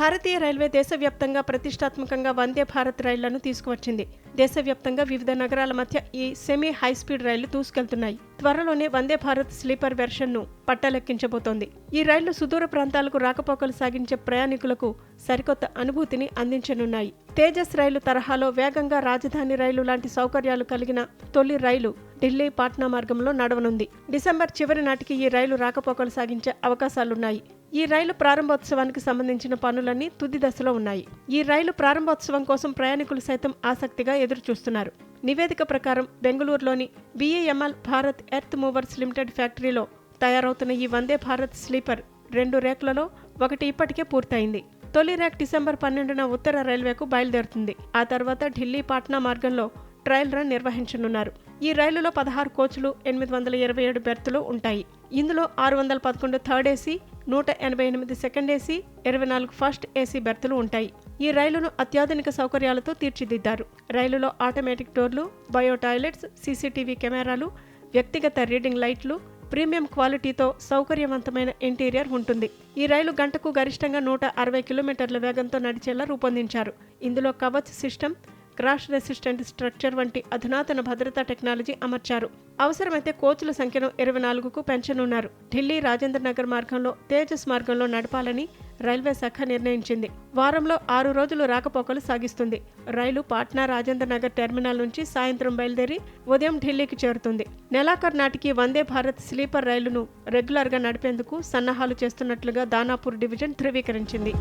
భారతీయ railway దేశవ్యాప్తంగా ప్రతిష్టాత్మకంగా వందే భారత్ రైళ్లను తీసుకువచ్చింది. దేశవ్యాప్తంగా వివిధ నగరాల మధ్య ఈ సెమీ హైస్పీడ్ రైళ్లు దూసుకెళ్తున్నాయి. త్వరలోనే వందే భారత్ స్లీపర్ వెర్షన్ను పట్టాలెక్కించబోతోంది. ఈ రైళ్లు సుదూర ప్రాంతాలకు రాకపోకలు సాగించే ప్రయాణికులకు సరికొత్త అనుభూతిని అందించనున్నాయి. తేజస్ రైలు తరహాలో వేగంగా రాజధాని రైలు లాంటి సౌకర్యాలు కలిగిన తొలి రైలు ఢిల్లీ పాట్నా మార్గంలో నడవనుంది. డిసెంబర్ చివరి నాటికి ఈ రైలు రాకపోకలు సాగించే అవకాశాలున్నాయి. ఈ రైలు ప్రారంభోత్సవానికి సంబంధించిన పనులన్నీ తుది దశలో ఉన్నాయి. ఈ రైలు ప్రారంభోత్సవం కోసం ప్రయాణికులు సైతం ఆసక్తిగా ఎదురుచూస్తున్నారు. నివేదిక ప్రకారం బెంగళూరులోని BAML Bharat earth movers limited ఫ్యాక్టరీలో తయారవుతున్న ఈ వందే భారత్ స్లీపర్ 2 రేక్లలో ఒకటి ఇప్పటికే పూర్తయింది. తొలి రేక్ డిసెంబర్ 12న ఉత్తర రైల్వేకు బయలుదేరుతుంది. ఆ తర్వాత ఢిల్లీ పాట్నా మార్గంలో ట్రయల్ రన్ నిర్వహించనున్నారు. ఈ రైలులో 16 కోచ్లు, 827 బెర్తులు ఉంటాయి. ఇందులో 611 third AC, 188 second AC, 24 first AC బెర్తులు ఉంటాయి. ఈ రైలును అత్యాధునిక సౌకర్యాలతో తీర్చిదిద్దారు. రైలులో ఆటోమేటిక్ డోర్లు, బయో టాయిలెట్స్, CCTV కెమెరాలు, వ్యక్తిగత రీడింగ్ లైట్లు, ప్రీమియం క్వాలిటీతో సౌకర్యవంతమైన ఇంటీరియర్ ఉంటుంది. ఈ రైలు గంటకు గరిష్టంగా 160 కిలోమీటర్ల వేగంతో నడిచేలా రూపొందించారు. ఇందులో Kavach system, crash resistant structure వంటి అధునాతన భద్రతా టెక్నాలజీ అమర్చారు. అవసరమైతే కోచ్ల సంఖ్యను 24కు పెంచనున్నారు. ఢిల్లీ రాజేంద్ర నగర్ మార్గంలో తేజస్ మార్గంలో నడపాలని రైల్వే శాఖ నిర్ణయించింది. వారంలో 6 రోజులు రాకపోకలు సాగిస్తుంది. రైలు పాట్నా రాజేంద్ర నగర్ టెర్మినల్ నుంచి సాయంత్రం బయలుదేరి ఉదయం ఢిల్లీకి చేరుతుంది. నెలాఖరు నాటికి వందే భారత్ స్లీపర్ రైలును రెగ్యులర్గా నడిపేందుకు సన్నాహాలు చేస్తున్నట్లుగా దానాపూర్ డివిజన్ ధృవీకరించింది.